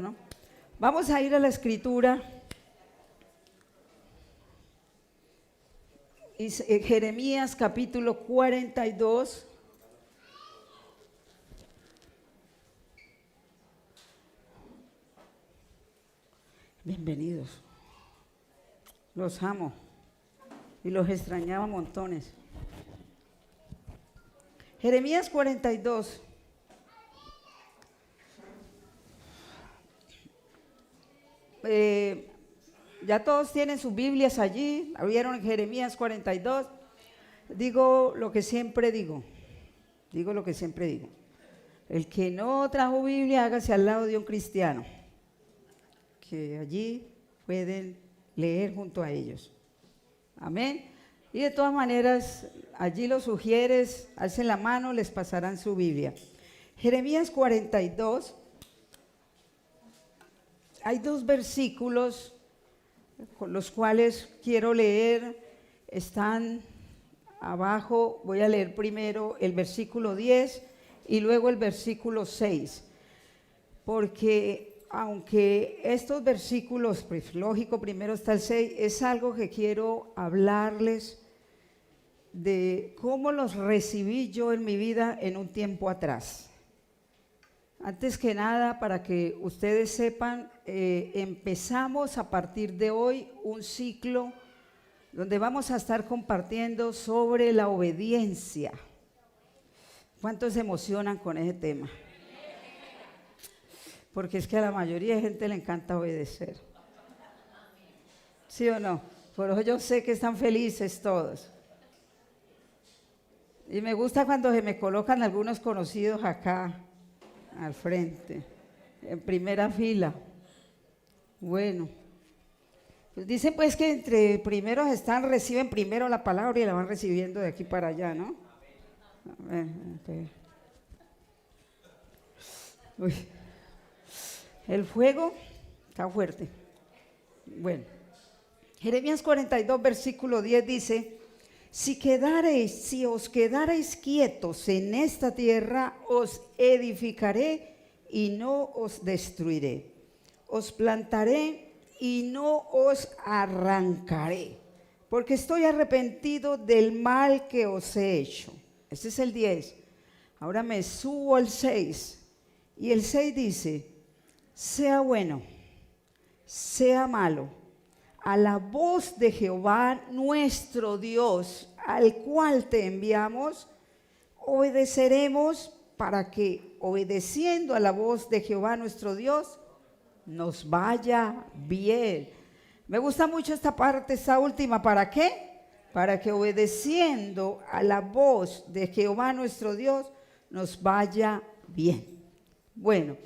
¿no? Vamos a ir a la escritura. Jeremías capítulo 42. Bienvenidos. Los amo y los extrañaba montones. Jeremías 42. Ya todos tienen sus Biblias allí. ¿Abrieron Jeremías 42? Digo lo que siempre digo. El que no trajo Biblia, hágase al lado de un cristiano, que allí pueden leer junto a ellos. Amén. Y de todas maneras, allí los sugieres, alcen la mano, les pasarán su Biblia. Jeremías 42. Hay dos versículos con los cuales quiero leer. Están abajo. Voy a leer primero el versículo 10 y luego el versículo 6. Porque aunque estos versículos, pues lógico, primero está el 6, es algo que quiero hablarles de cómo los recibí yo en mi vida en un tiempo atrás. Antes que nada, para que ustedes sepan, empezamos a partir de hoy un ciclo donde vamos a estar compartiendo sobre la obediencia. ¿Cuántos se emocionan con ese tema? Porque es que a la mayoría de gente le encanta obedecer. ¿Sí o no? Por eso yo sé que están felices todos. Y me gusta cuando se me colocan algunos conocidos acá al frente, en primera fila. Bueno, pues dicen pues que entre primeros reciben primero la palabra y la van recibiendo de aquí para allá, ¿no? A ver, okay. Uy, el fuego está fuerte. Bueno, Jeremías 42, versículo 10 dice: si os quedareis quietos en esta tierra, os edificaré y no os destruiré. Os plantaré y no os arrancaré, porque estoy arrepentido del mal que os he hecho. Este es el 10. Ahora me subo al 6. Y el 6 dice: sea bueno, sea malo, a la voz de Jehová nuestro Dios, al cual te enviamos, obedeceremos, para que, obedeciendo a la voz de Jehová nuestro Dios, nos vaya bien. Me gusta mucho esta parte, esta última. ¿Para qué? Para que obedeciendo a la voz de Jehová nuestro Dios, nos vaya bien. Bueno,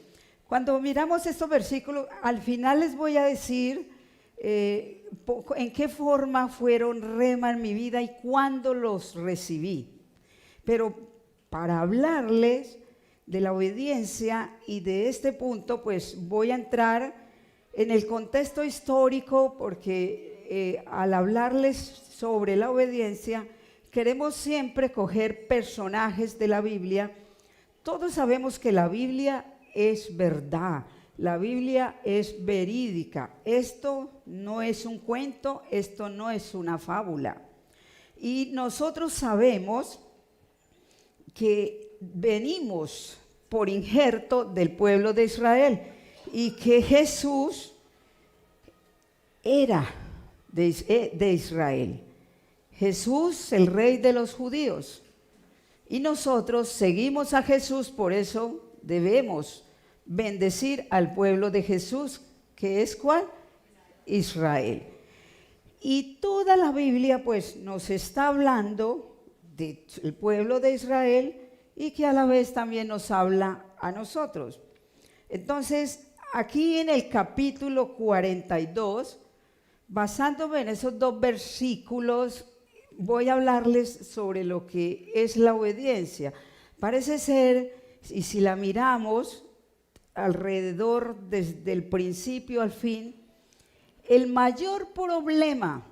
cuando miramos estos versículos, al final les voy a decir en qué forma fueron rema en mi vida y cuándo los recibí. Pero para hablarles de la obediencia y de este punto, pues voy a entrar en el contexto histórico, porque al hablarles sobre la obediencia, queremos siempre coger personajes de la Biblia. Todos sabemos que la Biblia es verdad. La Biblia es verídica. Esto no es un cuento, esto no es una fábula. Y nosotros sabemos que venimos por injerto del pueblo de Israel y que Jesús era de Israel. Jesús, el rey de los judíos. Y nosotros seguimos a Jesús, por eso debemos bendecir al pueblo de Jesús, que es ¿cuál? Israel. Y toda la Biblia pues nos está hablando del pueblo de Israel y que a la vez también nos habla a nosotros. Entonces, aquí en el capítulo 42, basándome en esos dos versículos, voy a hablarles sobre lo que es la obediencia. Parece ser, y si la miramos alrededor desde el principio al fin, el mayor problema,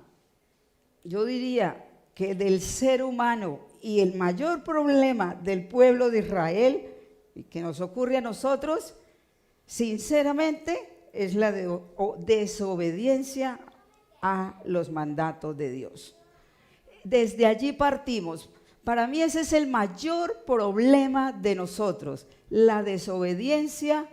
yo diría que del ser humano y el mayor problema del pueblo de Israel y que nos ocurre a nosotros, Sinceramente, es la desobediencia a los mandatos de Dios. Desde allí partimos. Para mí ese es el mayor problema de nosotros, la desobediencia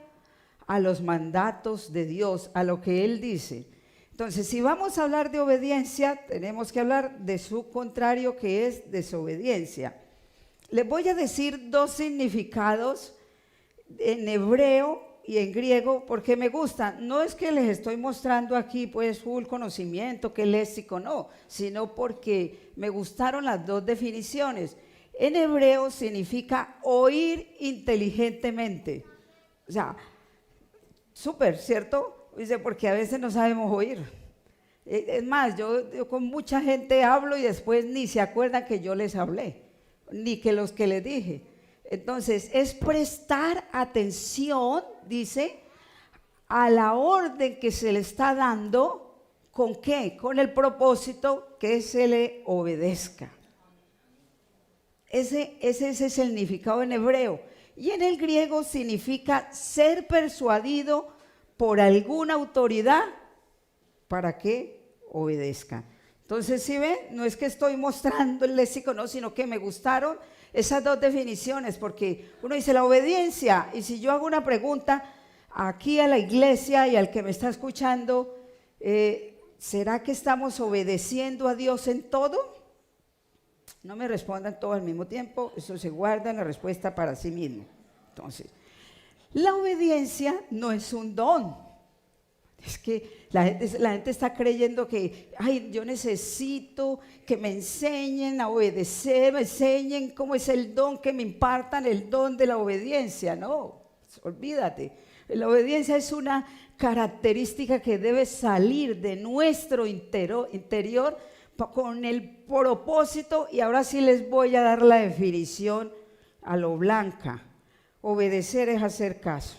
a los mandatos de Dios, a lo que Él dice. Entonces, si vamos a hablar de obediencia, tenemos que hablar de su contrario, que es desobediencia. Les voy a decir dos significados en hebreo y en griego, porque me gustan. No es que les estoy mostrando aquí pues full conocimiento, que léxico, no, sino porque me gustaron las dos definiciones. En hebreo significa oír inteligentemente. O sea, súper, ¿cierto? Dice, porque a veces no sabemos oír. Es más, yo con mucha gente hablo y después ni se acuerdan que yo les hablé, ni que los que les dije. Entonces, es prestar atención, dice, a la orden que se le está dando. ¿Con qué? Con el propósito que se le obedezca. Ese es el significado en hebreo. Y en el griego significa ser persuadido por alguna autoridad para que obedezca. Entonces, ¿sí ven? No es que estoy mostrando el léxico, no, sino que me gustaron esas dos definiciones, porque uno dice la obediencia, y si yo hago una pregunta aquí a la iglesia y al que me está escuchando, ¿será que estamos obedeciendo a Dios en todo? No me respondan todo al mismo tiempo, eso se guarda en la respuesta para sí mismo. Entonces, la obediencia no es un don. Es que la gente está creyendo que, ay, yo necesito que me enseñen a obedecer, me enseñen cómo es el don, que me impartan el don de la obediencia. No, olvídate. La obediencia es una característica que debe salir de nuestro interior con el propósito, y ahora sí les voy a dar la definición a lo blanca. Obedecer es hacer caso.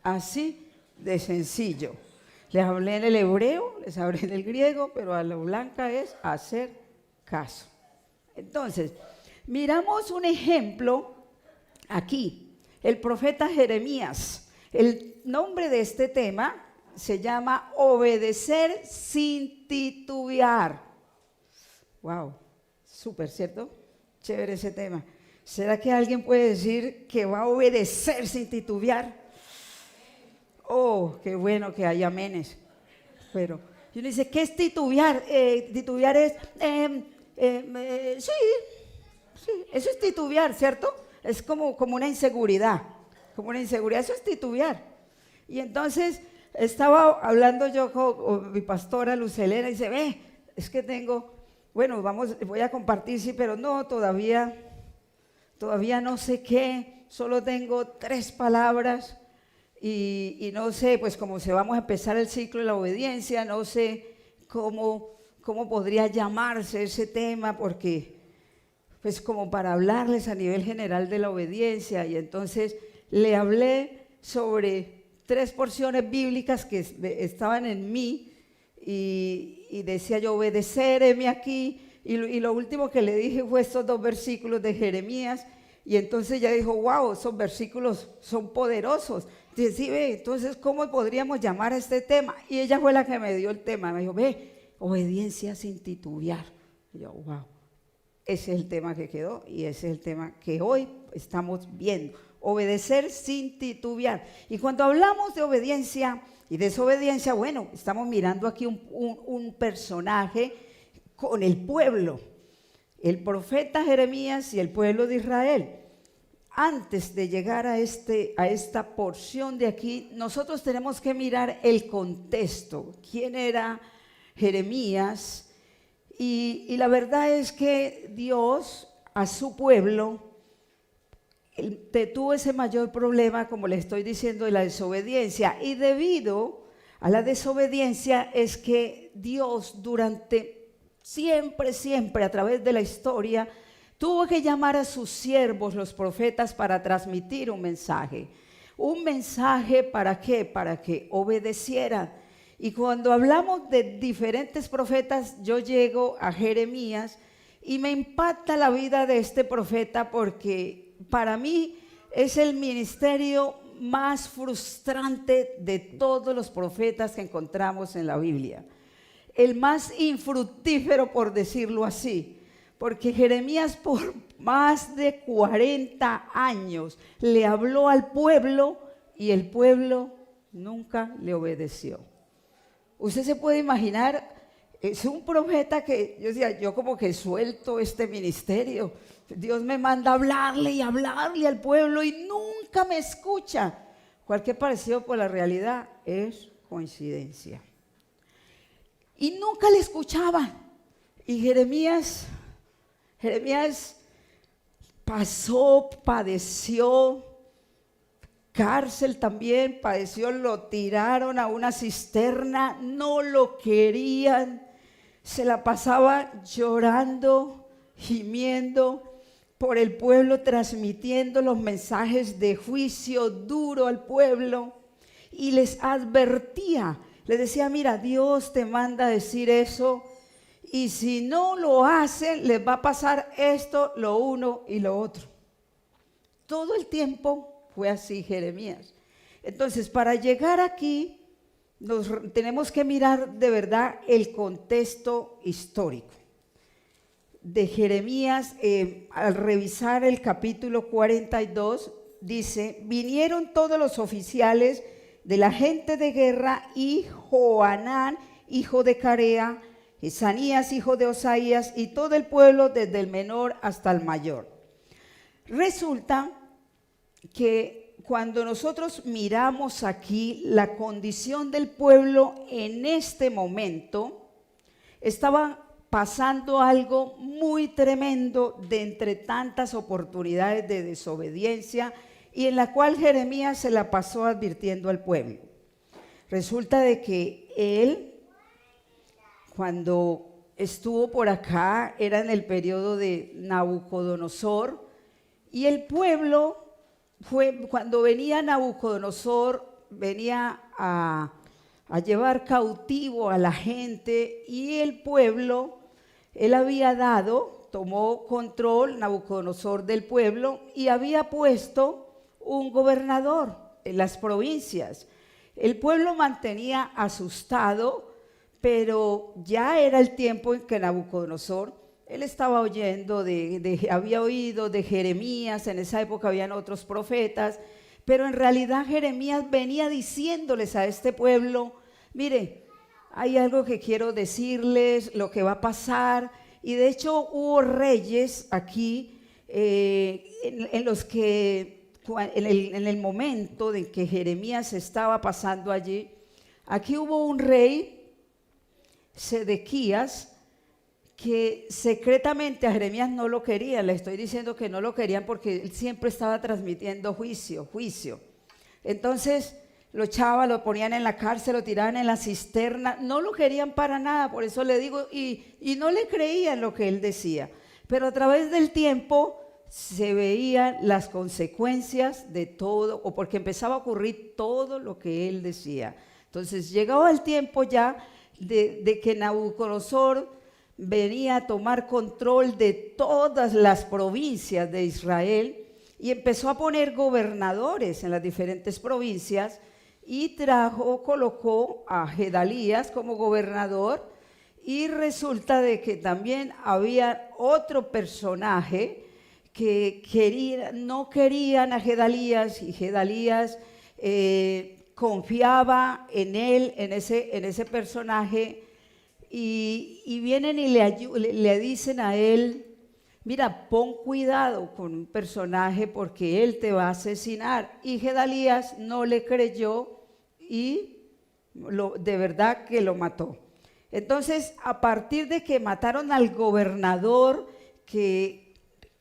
Así de sencillo. Les hablé en el hebreo, les hablé en el griego, pero a lo blanca es hacer caso. Entonces, miramos un ejemplo aquí. El profeta Jeremías. El nombre de este tema se llama obedecer sin titubear. Wow, súper, ¿cierto? Chévere ese tema. ¿Será que alguien puede decir que va a obedecer sin titubear? Oh, qué bueno que hay amenes. Pero uno dice, ¿qué es titubear? Titubear es, sí, eso es titubear, ¿cierto? Es como una inseguridad, eso es titubear. Y entonces estaba hablando yo con mi pastora Luz Helena y dice, es que tengo, bueno, voy a compartir, sí, pero no, todavía no sé qué, solo tengo 3 palabras. Y no sé, pues como vamos a empezar el ciclo de la obediencia, no sé cómo podría llamarse ese tema, porque pues como para hablarles a nivel general de la obediencia. Y entonces le hablé sobre 3 porciones bíblicas que estaban en mí, y decía yo, obedecer, heme aquí, y lo último que le dije fue estos 2 versículos de Jeremías. Y entonces ella dijo, wow, esos versículos son poderosos. Dice, sí, entonces, ¿cómo podríamos llamar a este tema? Y ella fue la que me dio el tema. Me dijo, obediencia sin titubear. Y yo, wow, ese es el tema que quedó, y ese es el tema que hoy estamos viendo. Obedecer sin titubear. Y cuando hablamos de obediencia y desobediencia, bueno, estamos mirando aquí un personaje con el pueblo. El profeta Jeremías y el pueblo de Israel. Antes de llegar a esta porción de aquí, nosotros tenemos que mirar el contexto. ¿Quién era Jeremías? Y la verdad es que Dios a su pueblo tuvo ese mayor problema, como le estoy diciendo, de la desobediencia. Y debido a la desobediencia es que Dios durante siempre a través de la historia tuvo que llamar a sus siervos, los profetas, para transmitir un mensaje. ¿Un mensaje para qué? Para que obedecieran. Y cuando hablamos de diferentes profetas, yo llego a Jeremías y me impacta la vida de este profeta, porque para mí es el ministerio más frustrante de todos los profetas que encontramos en la Biblia. El más infructífero, por decirlo así, porque Jeremías por más de 40 años le habló al pueblo y el pueblo nunca le obedeció. Usted se puede imaginar, es un profeta que yo decía, yo como que suelto este ministerio, Dios me manda a hablarle y hablarle al pueblo y nunca me escucha. Cualquier parecido por la realidad es coincidencia. Y nunca le escuchaban. Y Jeremías pasó, padeció, cárcel también, padeció, lo tiraron a una cisterna, no lo querían, se la pasaba llorando, gimiendo por el pueblo, transmitiendo los mensajes de juicio duro al pueblo y les advertía, les decía, mira, Dios te manda a decir eso y si no lo hacen, les va a pasar esto, lo uno y lo otro. Todo el tiempo fue así Jeremías. Entonces, para llegar aquí, tenemos que mirar de verdad el contexto histórico de Jeremías. Al revisar el capítulo 42, dice, vinieron todos los oficiales de la gente de guerra y Johanán, hijo de Carea, Esanías, hijo de Osaías, y todo el pueblo desde el menor hasta el mayor. Resulta que cuando nosotros miramos aquí la condición del pueblo en este momento, estaba pasando algo muy tremendo de entre tantas oportunidades de desobediencia y en la cual Jeremías se la pasó advirtiendo al pueblo. Resulta de que él, cuando estuvo por acá, era en el periodo de Nabucodonosor, y el pueblo cuando venía Nabucodonosor, venía a llevar cautivo a la gente, y el pueblo, él había tomó control, Nabucodonosor, del pueblo, y había puesto un gobernador en las provincias. El pueblo mantenía asustado, pero ya era el tiempo en que Nabucodonosor, él estaba oyendo, había oído de Jeremías, en esa época habían otros profetas, pero en realidad Jeremías venía diciéndoles a este pueblo, mire, hay algo que quiero decirles, lo que va a pasar, y de hecho hubo reyes aquí en los que, en el momento en que Jeremías estaba pasando allí, aquí hubo un rey, Sedequías, que secretamente a Jeremías no lo querían. Le estoy diciendo que no lo querían porque él siempre estaba transmitiendo juicio. Entonces lo echaban, lo ponían en la cárcel, lo tiraban en la cisterna, no lo querían para nada, por eso le digo, y no le creían lo que él decía. Pero a través del tiempo se veían las consecuencias de todo, o porque empezaba a ocurrir todo lo que él decía. Entonces llegaba el tiempo ya de que Nabucodonosor venía a tomar control de todas las provincias de Israel y empezó a poner gobernadores en las diferentes provincias y colocó a Gedalías como gobernador, y resulta de que también había otro personaje que no querían a Gedalías, y Gedalías confiaba en él, en ese personaje, y vienen y le dicen a él, mira, pon cuidado con un personaje porque él te va a asesinar. Y Gedalías no le creyó y de verdad que lo mató. Entonces, a partir de que mataron al gobernador que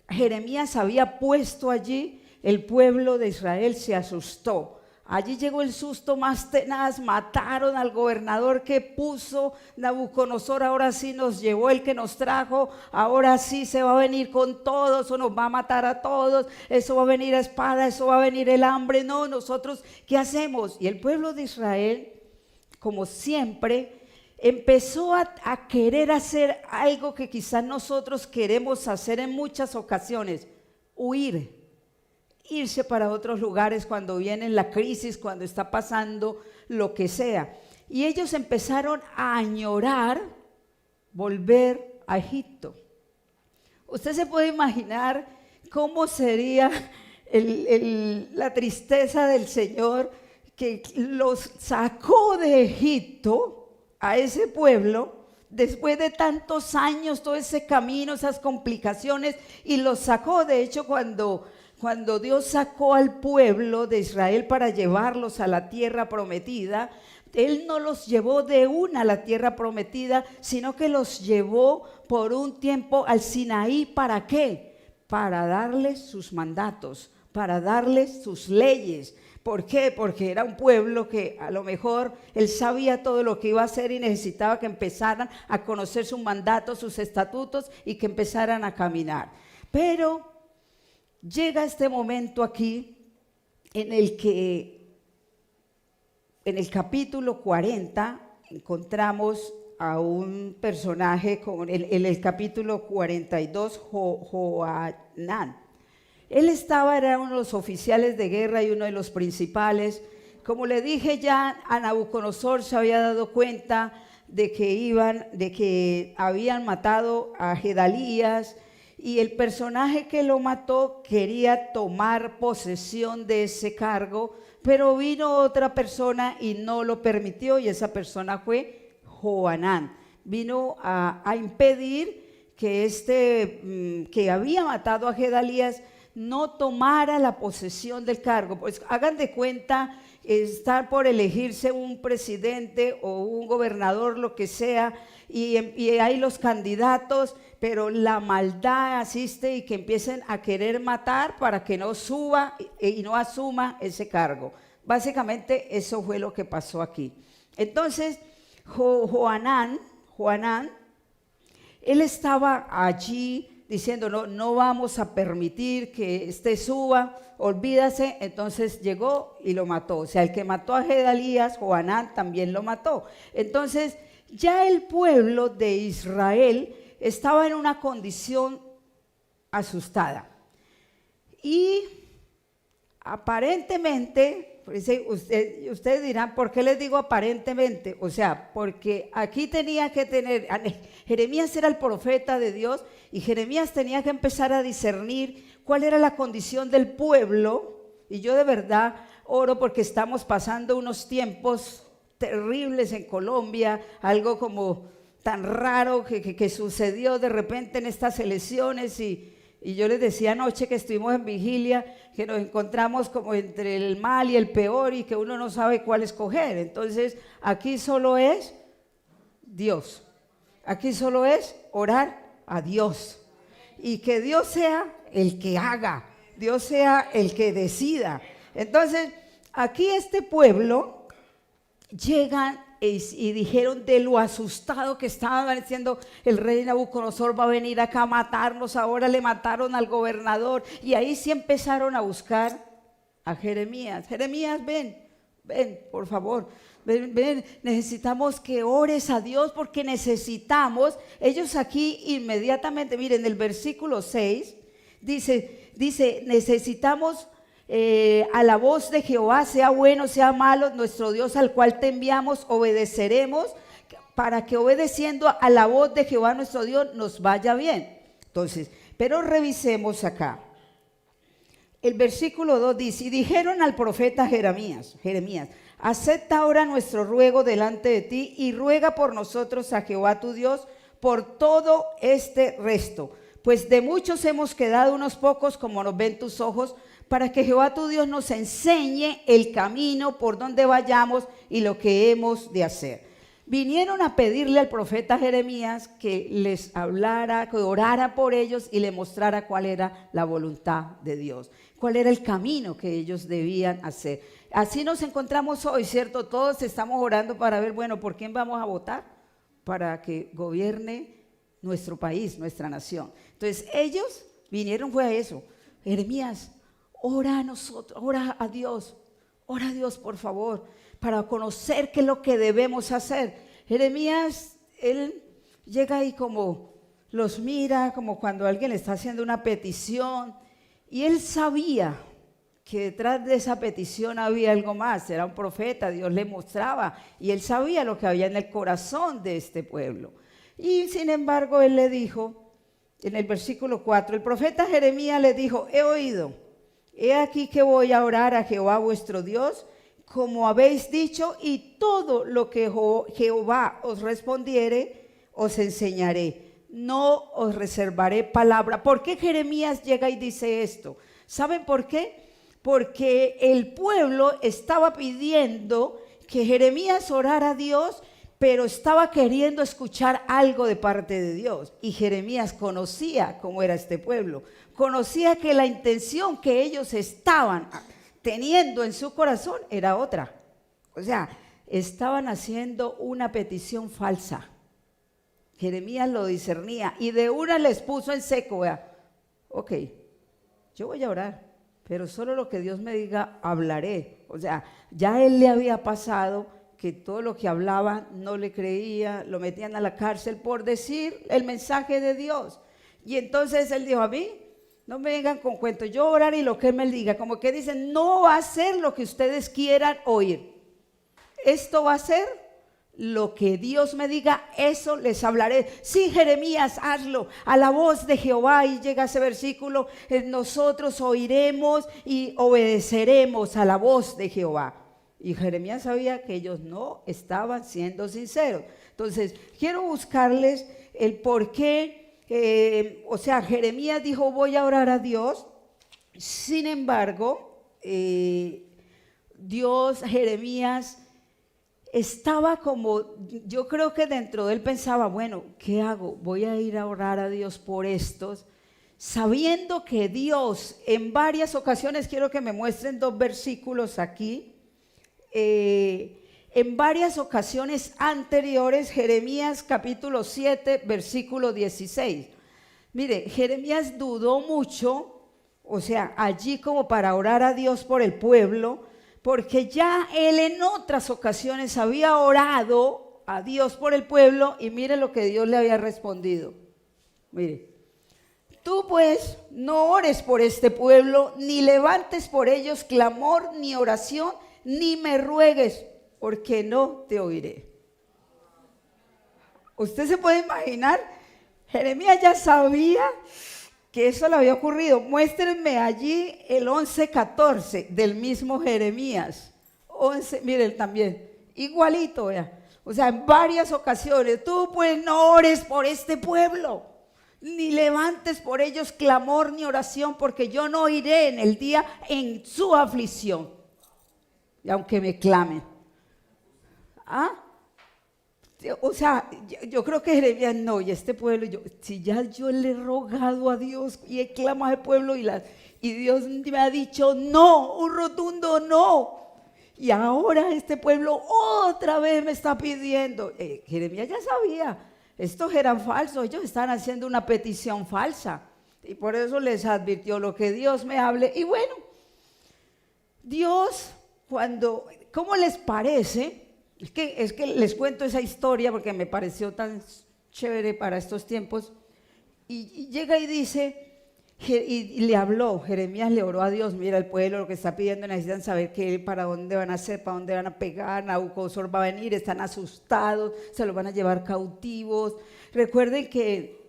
Jeremías había puesto allí, el pueblo de Israel se asustó. Allí llegó el susto más tenaz, mataron al gobernador que puso Nabucodonosor, ahora sí nos llevó el que nos trajo, ahora sí se va a venir con todo, eso nos va a matar a todos, eso va a venir a espada, eso va a venir el hambre, no, nosotros, ¿qué hacemos? Y el pueblo de Israel, como siempre, empezó a querer hacer algo que quizás nosotros queremos hacer en muchas ocasiones, huir. irse para otros lugares cuando viene la crisis, cuando está pasando lo que sea. Y ellos empezaron a añorar volver a Egipto. Usted se puede imaginar cómo sería la tristeza del Señor, que los sacó de Egipto a ese pueblo después de tantos años, todo ese camino, esas complicaciones, y los sacó. De hecho, cuando Dios sacó al pueblo de Israel para llevarlos a la tierra prometida, Él no los llevó de una a la tierra prometida, sino que los llevó por un tiempo al Sinaí. ¿Para qué? Para darles sus mandatos, para darles sus leyes. ¿Por qué? Porque era un pueblo que a lo mejor él sabía todo lo que iba a hacer y necesitaba que empezaran a conocer sus mandatos, sus estatutos, y que empezaran a caminar. Pero llega este momento aquí en el que en el capítulo 40 encontramos a un personaje, en el capítulo 42, Johanán. Él era uno de los oficiales de guerra y uno de los principales. Como le dije ya, a Nabucodonosor se había dado cuenta de que habían matado a Gedalías, y el personaje que lo mató quería tomar posesión de ese cargo, pero vino otra persona y no lo permitió, y esa persona fue Johanán. Vino a impedir que que había matado a Gedalías no tomara la posesión del cargo. Pues hagan de cuenta estar por elegirse un presidente o un gobernador, lo que sea, y hay los candidatos, pero la maldad asiste y que empiecen a querer matar para que no suba y no asuma ese cargo. Básicamente eso fue lo que pasó aquí. Entonces Johanán, él estaba allí diciendo, no vamos a permitir que este suba, olvídase. Entonces llegó y lo mató. O sea, el que mató a Gedalías, Johanán, también lo mató. Entonces ya el pueblo de Israel estaba en una condición asustada. Y aparentemente, ustedes dirán, ¿por qué les digo aparentemente? O sea, porque aquí tenía que tener, Jeremías era el profeta de Dios, y Jeremías tenía que empezar a discernir cuál era la condición del pueblo. Y yo de verdad oro porque estamos pasando unos tiempos terribles en Colombia, algo como tan raro que sucedió de repente en estas elecciones, y yo les decía anoche que estuvimos en vigilia, que nos encontramos como entre el mal y el peor, y que uno no sabe cuál escoger. Entonces aquí solo es Dios, aquí solo es orar a Dios, y que Dios sea el que haga, Dios sea el que decida. Entonces aquí este pueblo llegan y dijeron de lo asustado que estaban diciendo, el rey Nabucodonosor va a venir acá a matarnos. Ahora le mataron al gobernador, y ahí sí empezaron a buscar a Jeremías. Jeremías, ven, por favor, ven, necesitamos que ores a Dios, porque necesitamos. Ellos aquí inmediatamente, miren, el versículo 6 dice necesitamos a la voz de Jehová, sea bueno, sea malo, nuestro Dios al cual te enviamos, obedeceremos, para que obedeciendo a la voz de Jehová nuestro Dios nos vaya bien. Entonces, pero revisemos acá. El versículo 2 dice, y dijeron al profeta Jeremías, acepta ahora nuestro ruego delante de ti, y ruega por nosotros a Jehová tu Dios por todo este resto, pues de muchos hemos quedado unos pocos, como nos ven tus ojos, para que Jehová tu Dios nos enseñe el camino por donde vayamos y lo que hemos de hacer. Vinieron a pedirle al profeta Jeremías que les hablara, que orara por ellos y le mostrara cuál era la voluntad de Dios, cuál era el camino que ellos debían hacer. Así nos encontramos hoy, ¿cierto? Todos estamos orando para ver, bueno, ¿por quién vamos a votar? Para que gobierne nuestro país, nuestra nación. Entonces ellos vinieron fue a eso. Jeremías, ora a nosotros, ora a Dios por favor, para conocer qué es lo que debemos hacer. Jeremías, él llega ahí como los mira, como cuando alguien le está haciendo una petición, y él sabía que detrás de esa petición había algo más, era un profeta, Dios le mostraba y él sabía lo que había en el corazón de este pueblo. Y sin embargo él le dijo, en el versículo 4, el profeta Jeremías le dijo, he oído, he aquí que voy a orar a Jehová vuestro Dios, como habéis dicho, y todo lo que Jehová os respondiere, os enseñaré. No os reservaré palabra. ¿Por qué Jeremías llega y dice esto? ¿Saben por qué? Porque el pueblo estaba pidiendo que Jeremías orara a Dios, pero estaba queriendo escuchar algo de parte de Dios. Y Jeremías conocía cómo era este pueblo. Conocía que la intención que ellos estaban teniendo en su corazón era otra. O sea, estaban haciendo una petición falsa. Jeremías lo discernía y de una les puso en seco, vea, ok, yo voy a orar, pero solo lo que Dios me diga hablaré. O sea, ya él le había pasado que todo lo que hablaba no le creía, lo metían a la cárcel por decir el mensaje de Dios. Y entonces él dijo, a mí no me vengan con cuentos, yo orar y lo que él me diga, como que dicen, no va a ser lo que ustedes quieran oír. Esto va a ser lo que Dios me diga, eso les hablaré. Sí, Jeremías, hazlo a la voz de Jehová. Y llega ese versículo, nosotros oiremos y obedeceremos a la voz de Jehová. Y Jeremías sabía que ellos no estaban siendo sinceros. Entonces, quiero buscarles el por qué, o sea, Jeremías dijo, voy a orar a Dios. Sin embargo, Jeremías estaba como, yo creo que dentro de él pensaba, bueno, ¿qué hago? Voy a ir a orar a Dios por estos, sabiendo que Dios en varias ocasiones, quiero que me muestren 2 versículos aquí, en varias ocasiones anteriores, Jeremías capítulo 7, versículo 16. Mire, Jeremías dudó mucho, o sea, allí como para orar a Dios por el pueblo, porque ya él en otras ocasiones había orado a Dios por el pueblo y mire lo que Dios le había respondido. Mire, tú pues no ores por este pueblo, ni levantes por ellos clamor, ni oración, ni me ruegues, porque no te oiré. Usted se puede imaginar, Jeremías ya sabía que eso le había ocurrido. Muéstrenme allí el 11:14 del mismo Jeremías. 11, miren también, igualito, vea. O sea, en varias ocasiones, tú pues no ores por este pueblo, ni levantes por ellos clamor ni oración, porque yo no oiré en el día en su aflicción, y aunque me clamen. O sea, yo creo que Jeremías no, y este pueblo, si ya yo le he rogado a Dios y he clamado al pueblo y Dios me ha dicho no, un rotundo no, y ahora este pueblo otra vez me está pidiendo. Jeremías ya sabía, estos eran falsos, ellos están haciendo una petición falsa, y por eso les advirtió, lo que Dios me hable. Y bueno, Dios, ¿cómo les parece? Es que les cuento esa historia porque me pareció tan chévere para estos tiempos. Y llega y dice, y le habló, Jeremías le oró a Dios, mira el pueblo lo que está pidiendo, necesitan saber para dónde van a hacer, para dónde van a pegar, Nabucodonosor va a venir, están asustados, se los van a llevar cautivos. Recuerden que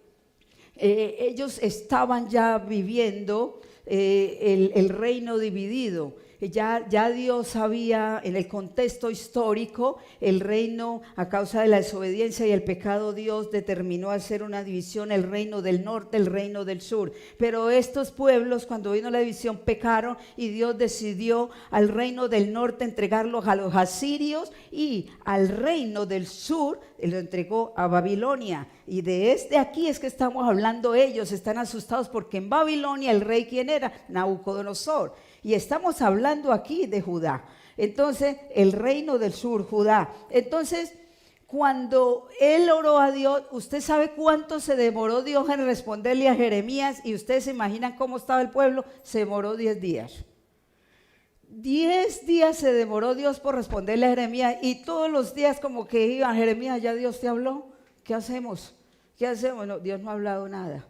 ellos estaban ya viviendo el reino dividido. Ya Dios sabía, en el contexto histórico, el reino, a causa de la desobediencia y el pecado, Dios determinó hacer una división, el reino del norte, el reino del sur. Pero estos pueblos, cuando vino la división, pecaron y Dios decidió al reino del norte entregarlos a los asirios y al reino del sur lo entregó a Babilonia. Y desde aquí es que estamos hablando, ellos están asustados porque en Babilonia el rey, ¿quién era? Nabucodonosor. Y estamos hablando aquí de Judá. Entonces, el reino del sur, Judá. Entonces, cuando él oró a Dios, ¿usted sabe cuánto se demoró Dios en responderle a Jeremías? Y ustedes se imaginan cómo estaba el pueblo. Se demoró 10 días. 10 días se demoró Dios por responderle a Jeremías. Y todos los días como que iba, Jeremías, ¿ya Dios te habló? ¿Qué hacemos? ¿Qué hacemos? No, Dios no ha hablado nada.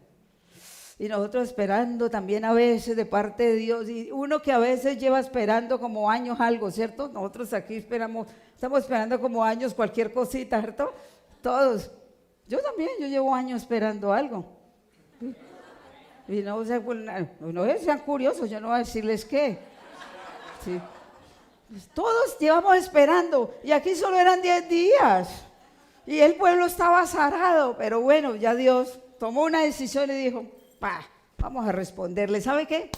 Y nosotros esperando también a veces de parte de Dios, y uno que a veces lleva esperando como años algo, ¿cierto? Nosotros aquí estamos esperando como años cualquier cosita, ¿cierto? Todos. Yo también, yo llevo años esperando algo. Y no sean curiosos, yo no voy a decirles qué. Sí. Pues todos llevamos esperando, y aquí solo eran 10 días. Y el pueblo estaba azarado, pero bueno, ya Dios tomó una decisión y dijo, vamos a responderle. ¿Sabe qué?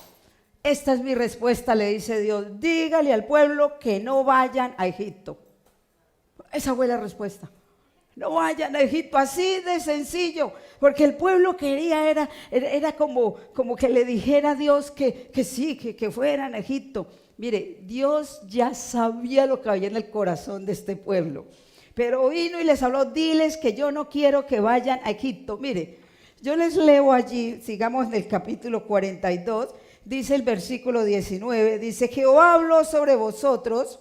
Esta es mi respuesta, le dice Dios. Dígale al pueblo que no vayan a Egipto. Esa fue la respuesta. No vayan a Egipto, así de sencillo. Porque el pueblo quería, era como que le dijera a Dios que sí, que fueran a Egipto. Mire, Dios ya sabía lo que había en el corazón de este pueblo. Pero vino y les habló, diles que yo no quiero que vayan a Egipto. Mire, yo les leo allí, sigamos en el capítulo 42, dice el versículo 19, dice, Jehová habló sobre vosotros,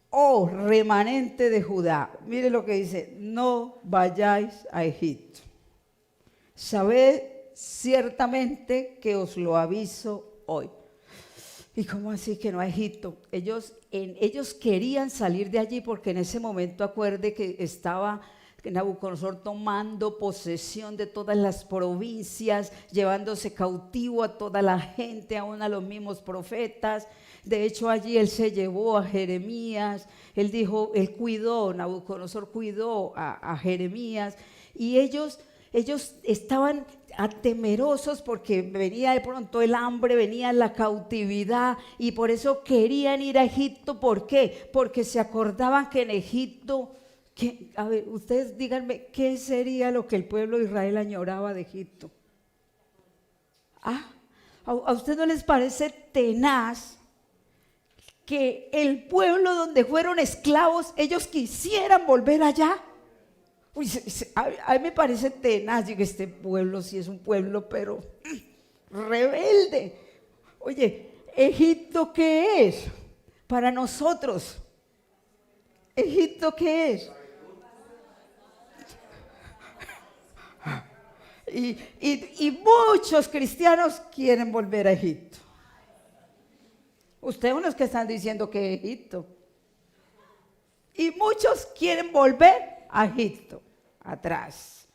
oh remanente de Judá. Mire lo que dice, no vayáis a Egipto. Sabed ciertamente que os lo aviso hoy. ¿Y cómo así que no a Egipto? Ellos querían salir de allí porque en ese momento acuerde que estaba Nabucodonosor tomando posesión de todas las provincias, llevándose cautivo a toda la gente, aún a los mismos profetas. De hecho, allí él se llevó a Jeremías, Nabucodonosor cuidó a Jeremías, y ellos estaban temerosos porque venía de pronto el hambre, venía la cautividad, y por eso querían ir a Egipto. ¿Por qué? Porque se acordaban que en Egipto, a ver, ustedes díganme, ¿qué sería lo que el pueblo de Israel añoraba de Egipto? ¿A usted no les parece tenaz que el pueblo donde fueron esclavos, ellos quisieran volver allá? Uy, a mí me parece tenaz. Digo, este pueblo sí es un pueblo, pero rebelde. Oye, ¿Egipto qué es para nosotros? ¿Egipto qué es? Y muchos cristianos quieren volver a Egipto. Ustedes son los que están diciendo que Egipto. Y muchos quieren volver a Egipto, atrás.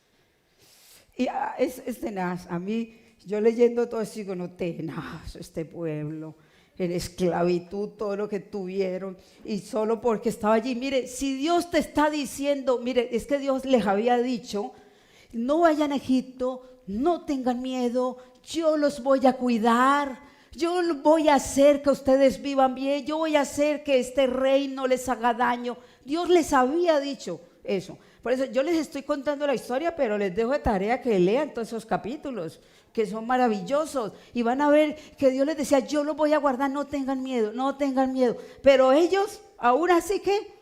Y es tenaz. A mí, yo leyendo todo esto, digo, no, tenaz este pueblo, en esclavitud, todo lo que tuvieron, y solo porque estaba allí. Mire, si Dios te está diciendo, mire, es que Dios les había dicho, no vayan a Egipto, no tengan miedo, yo los voy a cuidar, yo voy a hacer que ustedes vivan bien, yo voy a hacer que este rey no les haga daño. Dios les había dicho eso. Por eso yo les estoy contando la historia, pero les dejo de tarea que lean todos esos capítulos, que son maravillosos, y van a ver que Dios les decía, yo los voy a guardar, no tengan miedo, no tengan miedo. Pero ellos, aún así que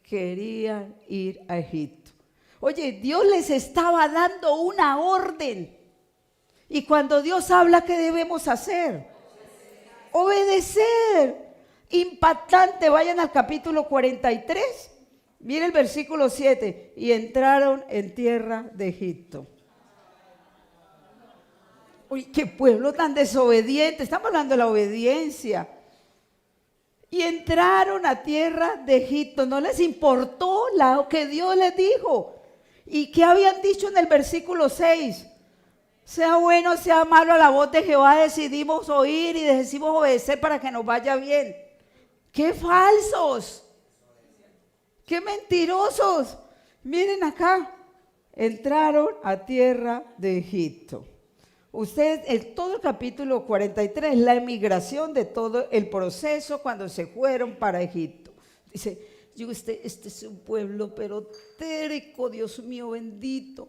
querían ir a Egipto. Oye, Dios les estaba dando una orden. Y cuando Dios habla, ¿qué debemos hacer? Obedecer. Impactante. Vayan al capítulo 43. Mire el versículo 7. Y entraron en tierra de Egipto. Uy, qué pueblo tan desobediente. Estamos hablando de la obediencia. Y entraron a tierra de Egipto. No les importó lo que Dios les dijo. ¿Y qué habían dicho en el versículo 6? Sea bueno, sea malo, a la voz de Jehová decidimos oír y decidimos obedecer para que nos vaya bien. ¡Qué falsos! ¡Qué mentirosos! Miren acá, entraron a tierra de Egipto. Ustedes, todo el capítulo 43 es la emigración de todo el proceso cuando se fueron para Egipto. Dice, este es un pueblo pero terco, Dios mío bendito.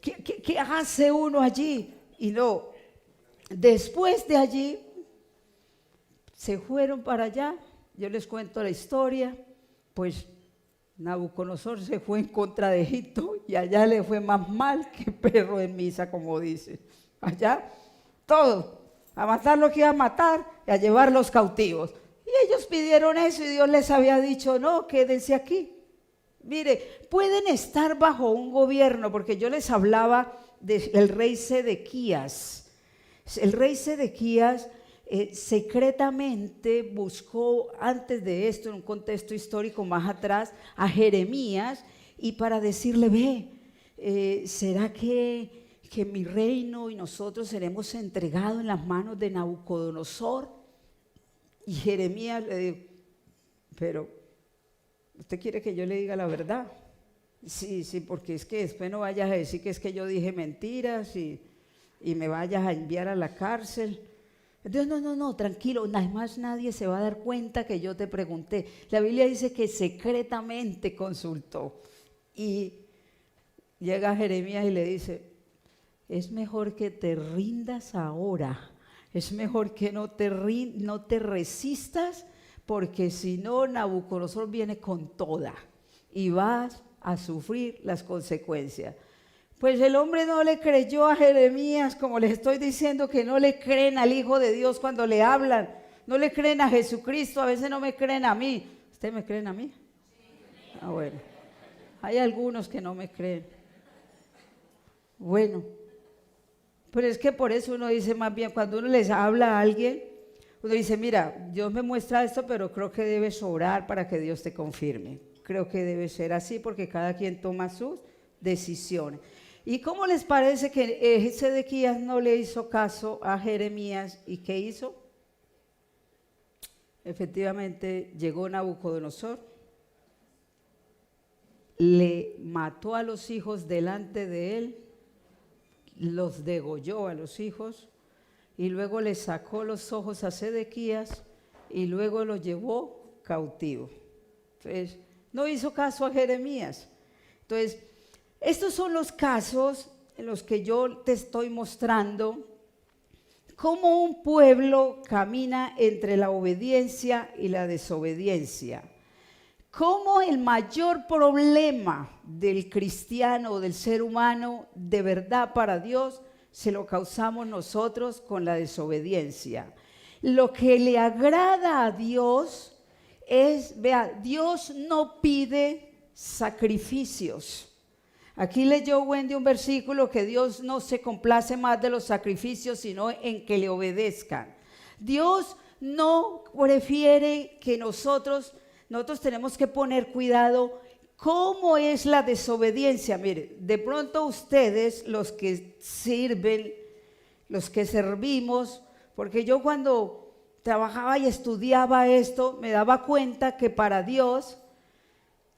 ¿Qué hace uno allí? Y no, después de allí, se fueron para allá. Yo les cuento la historia. Pues Nabucodonosor se fue en contra de Egipto y allá le fue más mal que perro en misa, como dice. Allá, todo, a matar lo que iba a matar y a llevar los cautivos. Y ellos pidieron eso y Dios les había dicho, no, quédense aquí. Mire, pueden estar bajo un gobierno, porque yo les hablaba del rey Sedequías. El rey Sedequías secretamente buscó, antes de esto, en un contexto histórico más atrás, a Jeremías, y para decirle, ve, ¿será que mi reino y nosotros seremos entregados en las manos de Nabucodonosor? Y Jeremías le dijo, pero ¿usted quiere que yo le diga la verdad? Sí, porque es que después no vayas a decir que es que yo dije mentiras y me vayas a enviar a la cárcel. Entonces, no, tranquilo, además nadie se va a dar cuenta que yo te pregunté. La Biblia dice que secretamente consultó. Y llega Jeremías y le dice, es mejor que te rindas ahora, es mejor que no te resistas, porque si no, Nabucodonosor viene con toda y vas a sufrir las consecuencias. Pues el hombre no le creyó a Jeremías, como les estoy diciendo que no le creen al Hijo de Dios cuando le hablan, no le creen a Jesucristo, a veces no me creen a mí. ¿Ustedes me creen a mí? Ah, bueno, hay algunos que no me creen. Bueno, pero es que por eso uno dice más bien, cuando uno les habla a alguien, uno dice, mira, Dios me muestra esto, pero creo que debes orar para que Dios te confirme. Creo que debe ser así porque cada quien toma sus decisiones. ¿Y cómo les parece que Sedequías no le hizo caso a Jeremías? ¿Y qué hizo? Efectivamente, llegó Nabucodonosor, le mató a los hijos delante de él, los degolló a los hijos, y luego le sacó los ojos a Sedequías y luego lo llevó cautivo. Entonces, no hizo caso a Jeremías. Entonces, estos son los casos en los que yo te estoy mostrando cómo un pueblo camina entre la obediencia y la desobediencia. Cómo el mayor problema del cristiano o del ser humano de verdad para Dios se lo causamos nosotros con la desobediencia. Lo que le agrada a Dios es, vea, Dios no pide sacrificios. Aquí leyó Wendy un versículo que Dios no se complace más de los sacrificios, sino en que le obedezcan. Dios no prefiere que nosotros tenemos que poner cuidado. ¿Cómo es la desobediencia? Mire, de pronto ustedes, los que sirven, los que servimos, porque yo cuando trabajaba y estudiaba esto, me daba cuenta que para Dios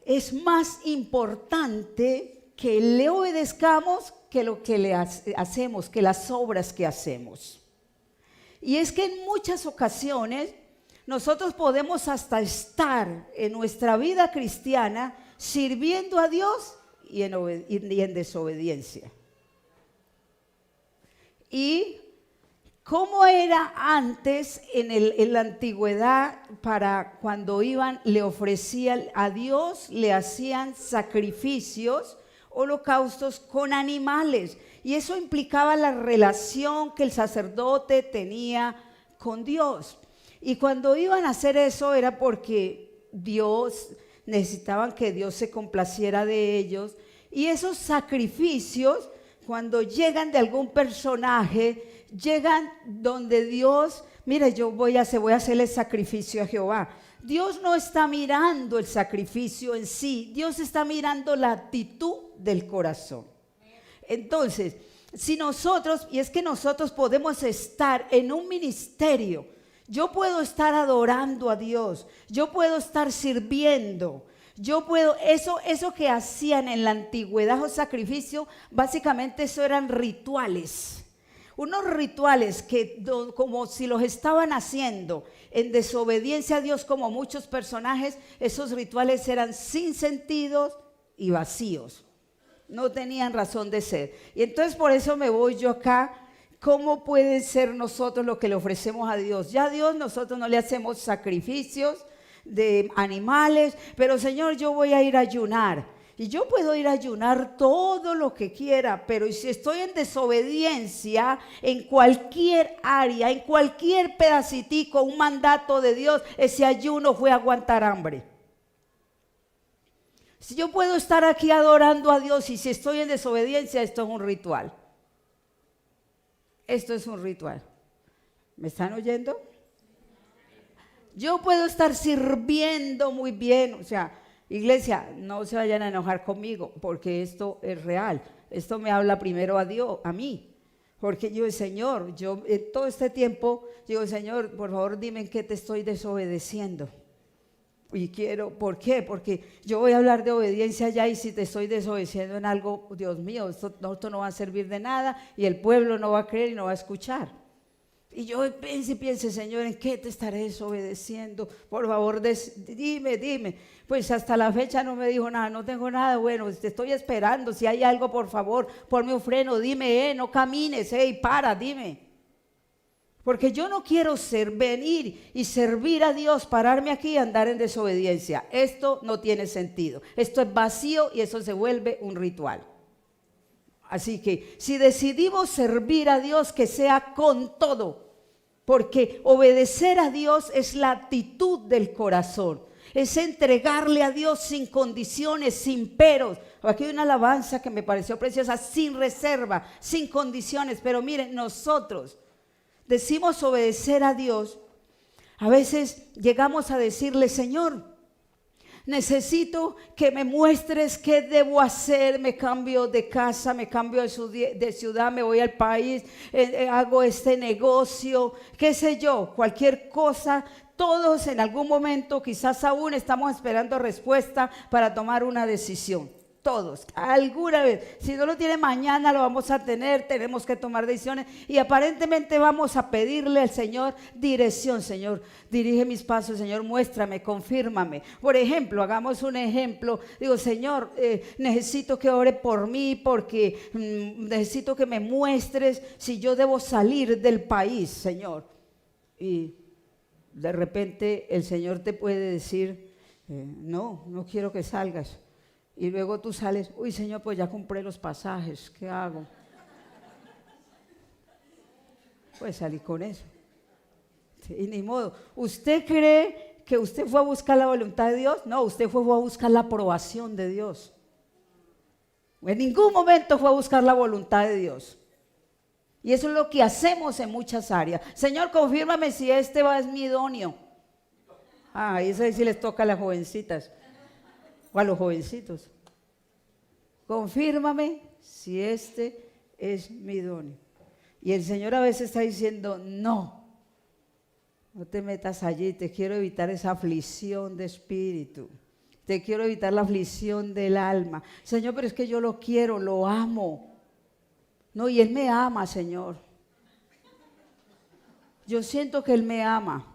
es más importante que le obedezcamos que lo que le hacemos, que las obras que hacemos. Y es que en muchas ocasiones nosotros podemos hasta estar en nuestra vida cristiana sirviendo a Dios y en desobediencia. ¿Y cómo era antes en la antigüedad para cuando iban, le ofrecían a Dios, le hacían sacrificios, holocaustos con animales? Y eso implicaba la relación que el sacerdote tenía con Dios. Y cuando iban a hacer eso era porque necesitaban que Dios se complaciera de ellos. Y esos sacrificios, cuando llegan de algún personaje, llegan donde Dios, mire, yo voy a hacerle sacrificio a Jehová. Dios no está mirando el sacrificio en sí, Dios está mirando la actitud del corazón. Entonces, si nosotros, y es que nosotros podemos estar en un ministerio, yo puedo estar adorando a Dios, yo puedo estar sirviendo, yo puedo, eso que hacían en la antigüedad, los sacrificios, básicamente eso eran rituales. Unos rituales que como si los estaban haciendo en desobediencia a Dios, como muchos personajes, esos rituales eran sin sentido y vacíos. No tenían razón de ser. Y entonces por eso me voy yo acá. ¿Cómo puede ser nosotros lo que le ofrecemos a Dios? Ya a Dios nosotros no le hacemos sacrificios de animales, pero Señor, yo voy a ir a ayunar. Y yo puedo ir a ayunar todo lo que quiera, pero si estoy en desobediencia en cualquier área, en cualquier pedacitico, un mandato de Dios, ese ayuno fue aguantar hambre. Si yo puedo estar aquí adorando a Dios y si estoy en desobediencia, esto es un ritual. Esto es un ritual. ¿Me están oyendo? Yo puedo estar sirviendo muy bien, o sea, iglesia, no se vayan a enojar conmigo, porque esto es real. Esto me habla primero a Dios, a mí. Porque yo, Señor, yo en todo este tiempo, digo, Señor, por favor dime en qué te estoy desobedeciendo. Y ¿por qué? Porque yo voy a hablar de obediencia ya y si te estoy desobedeciendo en algo, Dios mío, esto no va a servir de nada y el pueblo no va a creer y no va a escuchar. Y yo piense, Señor, ¿en qué te estaré desobedeciendo? Por favor, dime. Pues hasta la fecha no me dijo nada, no tengo nada, bueno, te estoy esperando, si hay algo, por favor, ponme un freno, dime, no camines, para, dime. Porque yo no quiero venir y servir a Dios, pararme aquí y andar en desobediencia. Esto no tiene sentido, esto es vacío y eso se vuelve un ritual. Así que si decidimos servir a Dios, que sea con todo. Porque obedecer a Dios es la actitud del corazón, es entregarle a Dios sin condiciones, sin peros. Aquí hay una alabanza que me pareció preciosa, sin reserva, sin condiciones. Pero miren, nosotros decimos obedecer a Dios, a veces llegamos a decirle, Señor, necesito que me muestres qué debo hacer, me cambio de casa, me cambio de ciudad, me voy al país, hago este negocio, qué sé yo, cualquier cosa. Todos en algún momento, quizás aún estamos esperando respuesta para tomar una decisión. Todos, alguna vez, si no lo tiene mañana lo vamos a tener, tenemos que tomar decisiones y aparentemente vamos a pedirle al Señor dirección. Señor, dirige mis pasos, Señor, muéstrame, confírmame. Por ejemplo, hagamos un ejemplo, digo, Señor, necesito que ore por mí porque necesito que me muestres si yo debo salir del país, Señor. Y de repente el Señor te puede decir, no quiero que salgas. Y luego tú sales, uy Señor, pues ya compré los pasajes, ¿qué hago? Pues salí con eso. Sí, y ni modo. ¿Usted cree que usted fue a buscar la voluntad de Dios? No, usted fue a buscar la aprobación de Dios. En ningún momento fue a buscar la voluntad de Dios. Y eso es lo que hacemos en muchas áreas. Señor, confírmame si es mi idóneo. Eso sí les toca a las jovencitas. O a los jovencitos, confírmame si es mi idóneo. Y el Señor a veces está diciendo, no te metas allí, te quiero evitar esa aflicción de espíritu, te quiero evitar la aflicción del alma. Señor, pero es que yo lo quiero, lo amo. No, y Él me ama, Señor. Yo siento que Él me ama,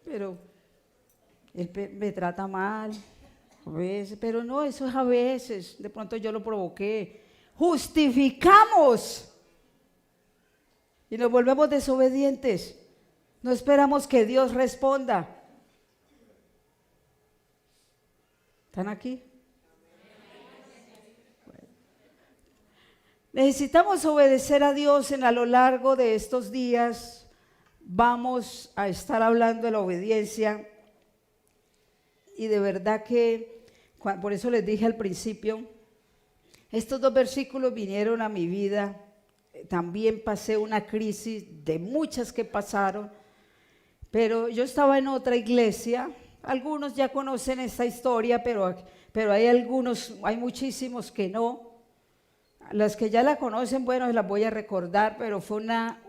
pero Él me trata mal, a veces, pero no, eso es a veces, de pronto yo lo provoqué. Justificamos y nos volvemos desobedientes. No esperamos que Dios responda. ¿Están aquí? Bueno. Necesitamos obedecer a Dios a lo largo de estos días. Vamos a estar hablando de la obediencia. Y de verdad que, por eso les dije al principio, estos 2 versículos vinieron a mi vida. También pasé una crisis de muchas que pasaron, pero yo estaba en otra iglesia. Algunos ya conocen esta historia, pero hay muchísimos que no. Los que ya la conocen, bueno, se las voy a recordar, pero fue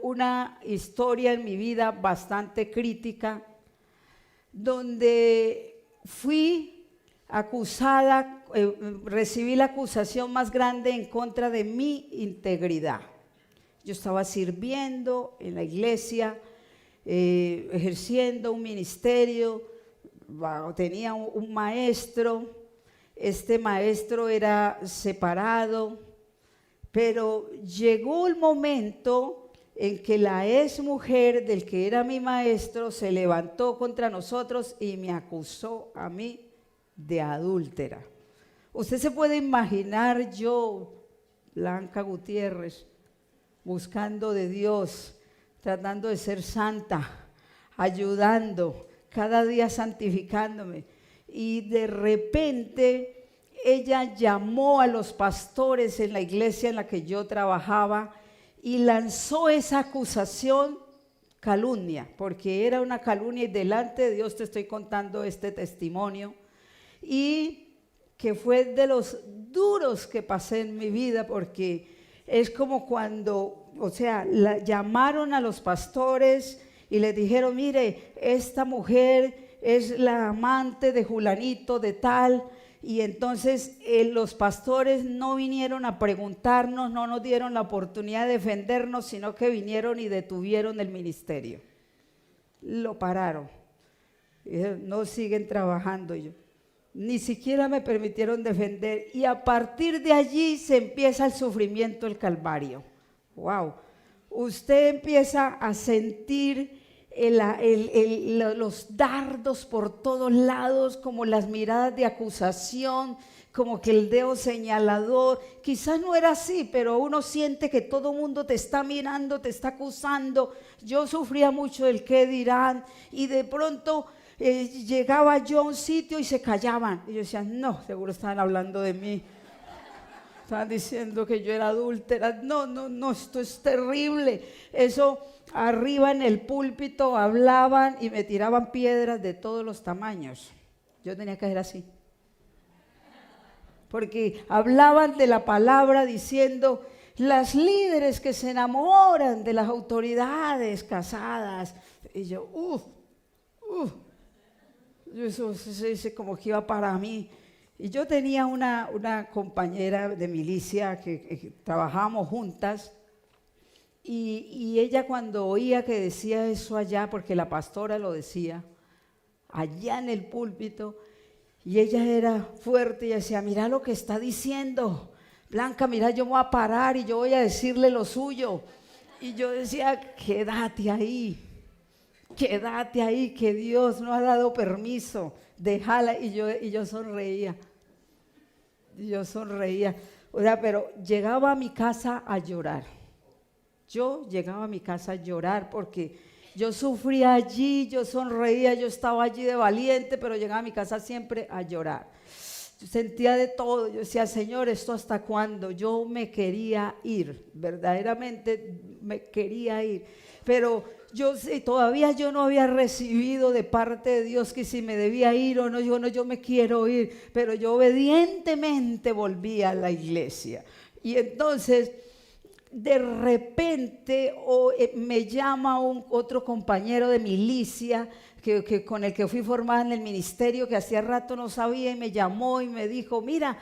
una historia en mi vida bastante crítica, donde fui acusada, recibí la acusación más grande en contra de mi integridad. Yo estaba sirviendo en la iglesia, ejerciendo un ministerio, tenía un maestro, este maestro era separado, pero llegó el momento en que la exmujer del que era mi maestro se levantó contra nosotros y me acusó a mí de adúltera. Usted se puede imaginar yo, Blanca Gutiérrez, buscando de Dios, tratando de ser santa, ayudando, cada día santificándome. Y de repente ella llamó a los pastores en la iglesia en la que yo trabajaba y lanzó esa acusación, calumnia, porque era una calumnia y delante de Dios te estoy contando este testimonio, y que fue de los duros que pasé en mi vida, porque es como cuando, o sea, llamaron a los pastores y les dijeron, mire, esta mujer es la amante de Julanito de tal, y entonces los pastores no vinieron a preguntarnos, no nos dieron la oportunidad de defendernos, sino que vinieron y detuvieron el ministerio. Lo pararon. Y dijeron, no siguen trabajando. Yo, ni siquiera me permitieron defender. Y a partir de allí se empieza el sufrimiento, el calvario. ¡Wow! Usted empieza a sentir los dardos por todos lados, como las miradas de acusación, como que el dedo señalador. Quizás no era así, pero uno siente que todo el mundo te está mirando, te está acusando. Yo sufría mucho del qué dirán, y de pronto llegaba yo a un sitio y se callaban, y yo decía, no, seguro estaban hablando de mí, estaban diciendo que yo era adúltera. No, esto es terrible. Eso, arriba en el púlpito hablaban y me tiraban piedras de todos los tamaños. Yo tenía que hacer así, porque hablaban de la palabra diciendo, las líderes que se enamoran de las autoridades casadas, y yo, eso como que iba para mí. Y yo tenía una compañera de milicia que trabajábamos juntas, y ella, cuando oía que decía eso allá, porque la pastora lo decía, allá en el púlpito, y ella era fuerte, y decía, mira lo que está diciendo, Blanca, mira, yo me voy a parar y yo voy a decirle lo suyo. Y yo decía, quédate ahí, que Dios no ha dado permiso, déjala. Y yo sonreía, o sea, pero llegaba a mi casa a llorar. Yo llegaba a mi casa a llorar porque yo sufría allí, yo sonreía, yo estaba allí de valiente, pero llegaba a mi casa siempre a llorar. Yo sentía de todo, yo decía, Señor, ¿esto hasta cuándo? Yo me quería ir, verdaderamente me quería ir, pero todavía yo no había recibido de parte de Dios que si me debía ir o no, yo me quiero ir, pero yo obedientemente volví a la iglesia. Y entonces, de repente me llama otro compañero de milicia con el que fui formada en el ministerio, que hacía rato no sabía, y me llamó y me dijo, mira,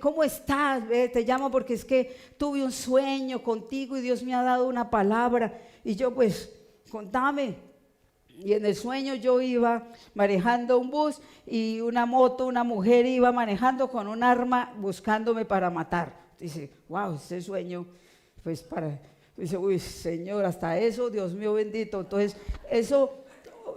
¿cómo estás? Te llamo porque es que tuve un sueño contigo y Dios me ha dado una palabra. Y yo, pues, contame. Y en el sueño yo iba manejando un bus y una moto, una mujer iba manejando con un arma buscándome para matar. Dice, wow, ese sueño, pues dice, uy, Señor, hasta eso, Dios mío bendito. Entonces, eso,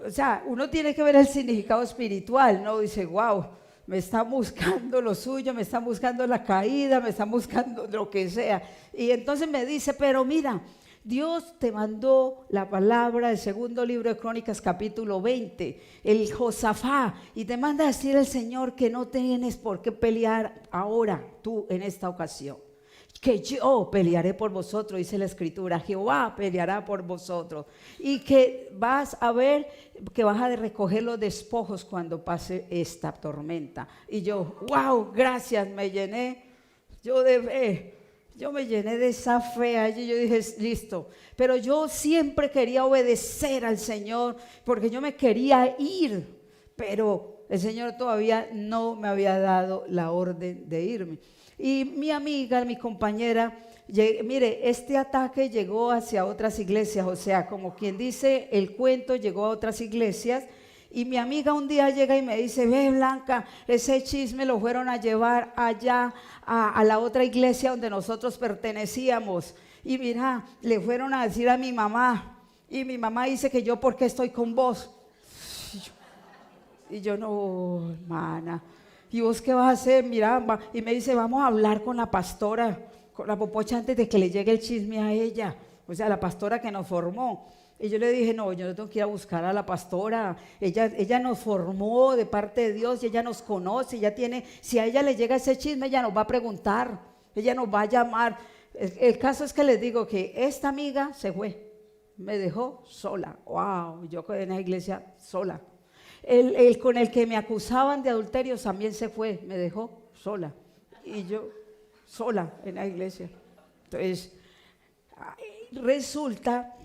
o sea, uno tiene que ver el significado espiritual, ¿no? Dice, wow, me están buscando lo suyo, me están buscando la caída, me están buscando lo que sea. Y entonces me dice, pero mira, Dios te mandó la palabra del segundo libro de Crónicas, capítulo 20, el Josafá, y te manda a decir el Señor que no tienes por qué pelear ahora, tú en esta ocasión, que yo pelearé por vosotros, dice la Escritura, Jehová peleará por vosotros, y que vas a ver que vas a recoger los despojos cuando pase esta tormenta. Y yo, wow, gracias, me llené yo de fe. Yo me llené de esa fe allí, yo dije, listo. Pero yo siempre quería obedecer al Señor porque yo me quería ir, pero el Señor todavía no me había dado la orden de irme. Y mi amiga, mi compañera, mire, este ataque llegó hacia otras iglesias, o sea, como quien dice, el cuento llegó a otras iglesias. Y mi amiga un día llega y me dice, ve Blanca, ese chisme lo fueron a llevar allá a la otra iglesia donde nosotros pertenecíamos. Y mira, le fueron a decir a mi mamá. Y mi mamá dice que yo, ¿por qué estoy con vos? Y yo, no, hermana. ¿Y vos qué vas a hacer? Mira, y me dice, vamos a hablar con la pastora, con la popocha, antes de que le llegue el chisme a ella. O sea, la pastora que nos formó. Y yo le dije, no, yo no tengo que ir a buscar a la pastora, ella nos formó de parte de Dios y ella nos conoce, ella tiene, si a ella le llega ese chisme, ella nos va a preguntar, ella nos va a llamar. El caso es que les digo que esta amiga se fue, me dejó sola, wow, yo en la iglesia sola. El con el que me acusaban de adulterio también se fue, me dejó sola, y yo sola en la iglesia. Entonces, resulta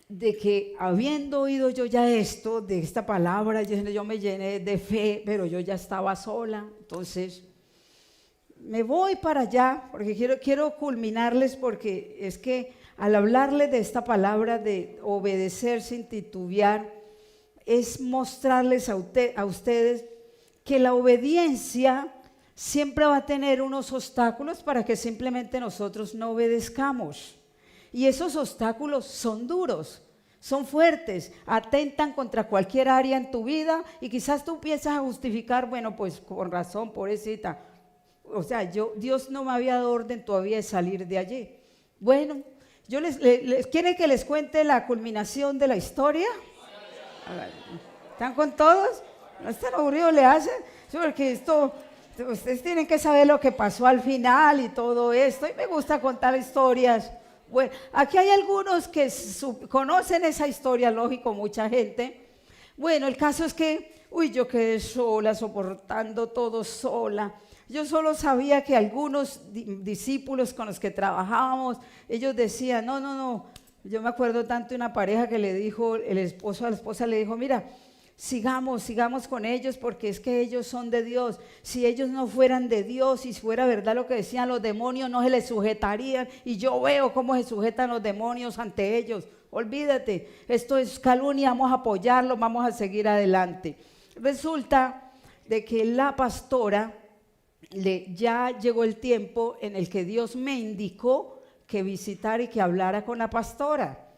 de que habiendo oído yo ya esto, de esta palabra, yo me llené de fe, pero yo ya estaba sola. Entonces me voy para allá, porque quiero culminarles, porque es que al hablarles de esta palabra de obedecer sin titubear, es mostrarles a ustedes que la obediencia siempre va a tener unos obstáculos para que simplemente nosotros no obedezcamos. Y esos obstáculos son duros, son fuertes, atentan contra cualquier área en tu vida y quizás tú empiezas a justificar, bueno, pues con razón, pobrecita. O sea, Dios no me había dado orden todavía de salir de allí. Bueno, yo ¿quieren que les cuente la culminación de la historia? ¿Están con todos? ¿No están aburridos le hacen? Porque ustedes tienen que saber lo que pasó al final y todo esto. Y me gusta contar historias. Bueno, aquí hay algunos que conocen esa historia, lógico, mucha gente. Bueno, el caso es que, yo quedé sola, soportando todo sola. Yo solo sabía que algunos discípulos con los que trabajábamos, ellos decían, no. Yo me acuerdo tanto de una pareja que le dijo, el esposo a la esposa le dijo, mira, sigamos con ellos porque es que ellos son de Dios. Si ellos no fueran de Dios, si fuera verdad lo que decían los demonios, no se les sujetarían. Y yo veo cómo se sujetan los demonios ante ellos. Olvídate, esto es calumnia, vamos a apoyarlo, vamos a seguir adelante. Resulta de que la pastora, ya llegó el tiempo en el que Dios me indicó que visitara y que hablara con la pastora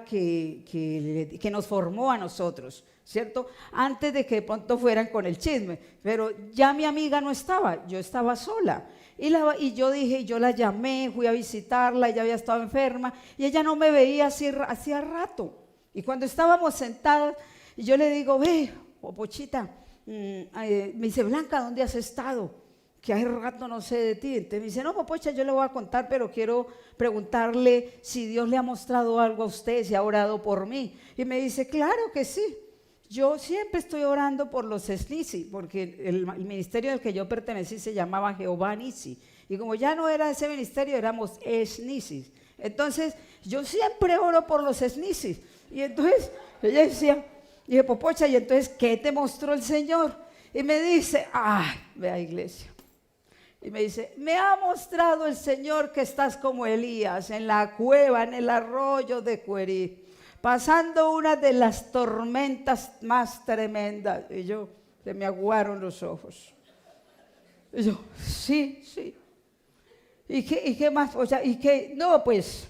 que nos formó a nosotros, ¿cierto? Antes de que de pronto fueran con el chisme, pero ya mi amiga no estaba, yo estaba sola. Y yo dije, yo la llamé, fui a visitarla, ella había estado enferma y ella no me veía hacía rato. Y cuando estábamos sentadas, yo le digo, ve, Popochita, me dice, Blanca, ¿dónde has estado? Que hace rato no sé de ti. Entonces me dice, no, Popocha, yo le voy a contar, pero quiero preguntarle si Dios le ha mostrado algo a usted, si ha orado por mí. Y me dice, claro que sí. Yo siempre estoy orando por los Nisi, porque el ministerio al que yo pertenecí se llamaba Jehová Nisi. Y como ya no era ese ministerio, éramos Nisi. Entonces, yo siempre oro por los Nisi. Y entonces, ella decía, dije, Popocha, ¿y entonces qué te mostró el Señor? Y me dice, ve a iglesia. Y me dice, me ha mostrado el Señor que estás como Elías en la cueva, en el arroyo de Cuerí, pasando una de las tormentas más tremendas. Y se me aguaron los ojos. Y yo, sí. ¿Y qué más, Popocha? ¿Y qué? No, pues.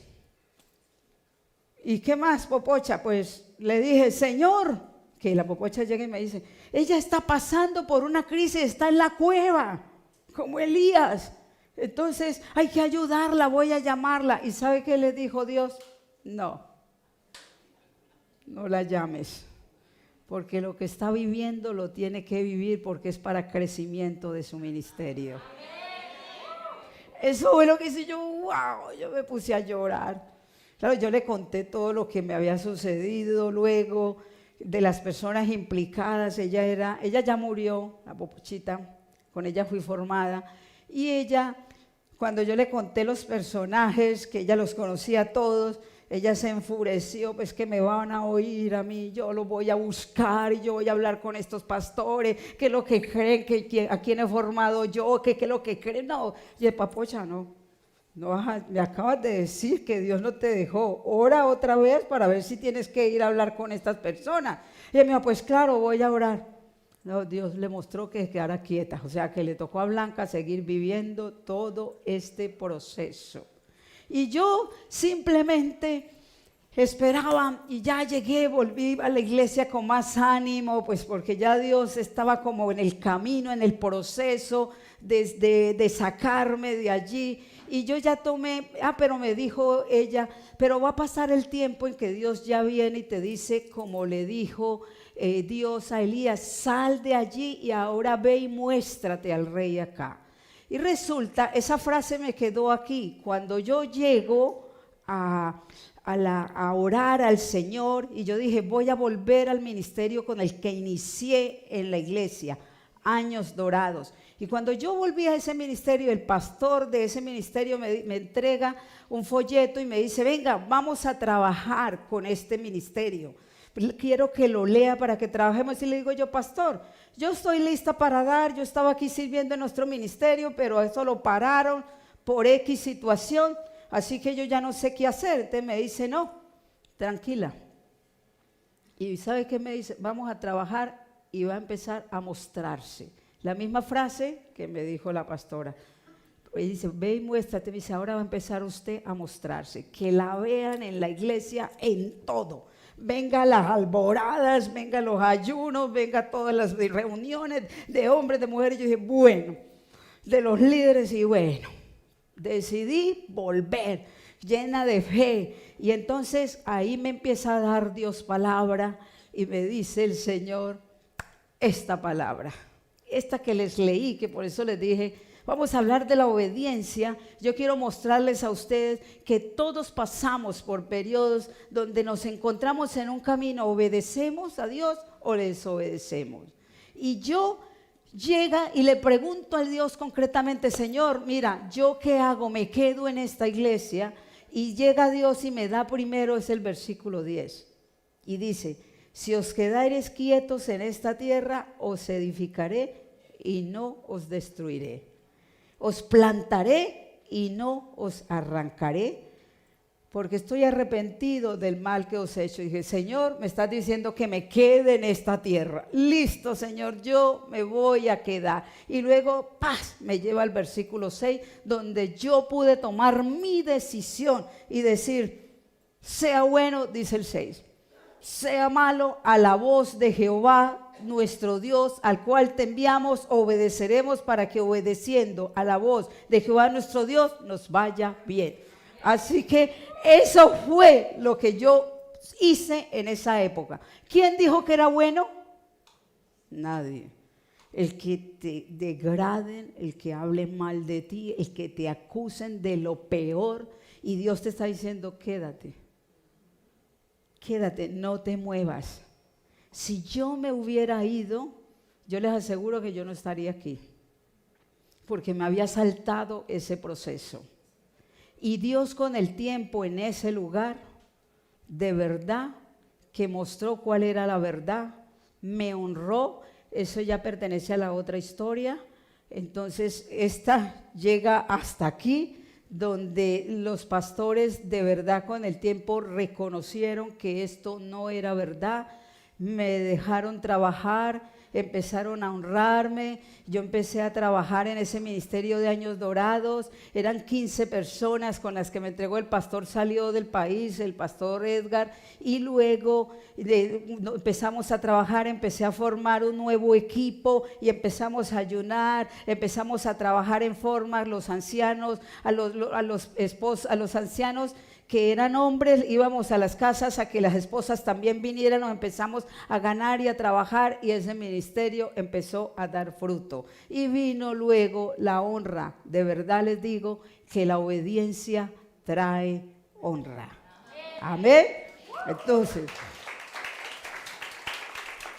¿Y qué más, Popocha? Pues le dije, Señor, que la Popocha llega y me dice, ella está pasando por una crisis, está en la cueva, como Elías. Entonces hay que ayudarla, voy a llamarla. ¿Y sabe qué le dijo Dios? No la llames, porque lo que está viviendo lo tiene que vivir porque es para crecimiento de su ministerio. Eso fue lo que hice yo, wow, yo me puse a llorar. Claro, yo le conté todo lo que me había sucedido luego, de las personas implicadas. Ella ya murió, la Popochita, con ella fui formada, y ella, cuando yo le conté los personajes, que ella los conocía a todos, ella se enfureció, pues que me van a oír a mí, yo los voy a buscar y yo voy a hablar con estos pastores, que lo que creen, que a quién he formado yo, que lo que creen, no. Y el Popocha, no, me acabas de decir que Dios no te dejó, ora otra vez para ver si tienes que ir a hablar con estas personas. Y ella me dijo, pues claro, voy a orar. No, Dios le mostró que quedara quieta, o sea que le tocó a Blanca seguir viviendo todo este proceso. Y yo simplemente esperaba y ya llegué, volví a la iglesia con más ánimo, pues porque ya Dios estaba como en el camino, en el proceso de sacarme de allí. y yo ya tomé, pero me dijo ella, pero va a pasar el tiempo en que Dios ya viene y te dice, como le dijo Dios a Elías, sal de allí y ahora ve y muéstrate al rey acá. Y resulta, esa frase me quedó aquí, cuando yo llego a orar al Señor, y yo dije, voy a volver al ministerio con el que inicié en la iglesia, años dorados. Y cuando yo volví a ese ministerio, el pastor de ese ministerio me entrega un folleto y me dice, venga, vamos a trabajar con este ministerio. Quiero que lo lea para que trabajemos. Y le digo yo, pastor, yo estoy lista para dar, yo estaba aquí sirviendo en nuestro ministerio, pero eso lo pararon por X situación, así que yo ya no sé qué hacer. Entonces me dice, no, tranquila. Y ¿sabe qué me dice? Vamos a trabajar y va a empezar a mostrarse. La misma frase que me dijo la pastora. Y dice, ve y muéstrate. Me dice, ahora va a empezar usted a mostrarse. Que la vean en la iglesia en todo. Venga las alboradas, venga los ayunos, venga todas las reuniones de hombres, de mujeres. Yo dije, bueno, de los líderes, y bueno, decidí volver, llena de fe. Y entonces ahí me empieza a dar Dios palabra y me dice el Señor, esta palabra, esta que les leí, que por eso les dije, vamos a hablar de la obediencia. Yo quiero mostrarles a ustedes que todos pasamos por periodos donde nos encontramos en un camino, obedecemos a Dios o le desobedecemos. Y yo llega y le pregunto a Dios concretamente, Señor, mira, ¿yo qué hago? ¿Me quedo en esta iglesia? Y llega Dios y me da primero, es el versículo 10, y dice, si os quedareis quietos en esta tierra, os edificaré y no os destruiré. Os plantaré y no os arrancaré, porque estoy arrepentido del mal que os he hecho. Y dije, Señor, me estás diciendo que me quede en esta tierra. Listo, Señor, yo me voy a quedar. Y luego, ¡paz!, me lleva al versículo 6, donde yo pude tomar mi decisión y decir, sea bueno, dice el 6, sea malo, a la voz de Jehová nuestro Dios, al cual te enviamos, obedeceremos, para que obedeciendo a la voz de Jehová nuestro Dios nos vaya bien. Así que eso fue lo que yo hice en esa época. ¿Quién dijo que era bueno? Nadie. El que te degraden, el que hablen mal de ti, el que te acusen de lo peor, y Dios te está diciendo, quédate, no te muevas. Si yo me hubiera ido, yo les aseguro que yo no estaría aquí, porque me había saltado ese proceso. Y Dios, con el tiempo en ese lugar, de verdad que mostró cuál era la verdad, me honró. Eso ya pertenece a la otra historia. Entonces esta llega hasta aquí, donde los pastores de verdad con el tiempo reconocieron que esto no era verdad, me dejaron trabajar, empezaron a honrarme. Yo empecé a trabajar en ese ministerio de años dorados, eran 15 personas con las que me entregó. El pastor salió del país, el pastor Edgar, y luego empezamos a trabajar, empecé a formar un nuevo equipo y empezamos a ayunar, empezamos a trabajar en forma. Los ancianos, a los ancianos que eran hombres, íbamos a las casas a que las esposas también vinieran, nos empezamos a ganar y a trabajar, y ese ministerio empezó a dar fruto. Y vino luego la honra. De verdad les digo que la obediencia trae honra. Amén. Entonces,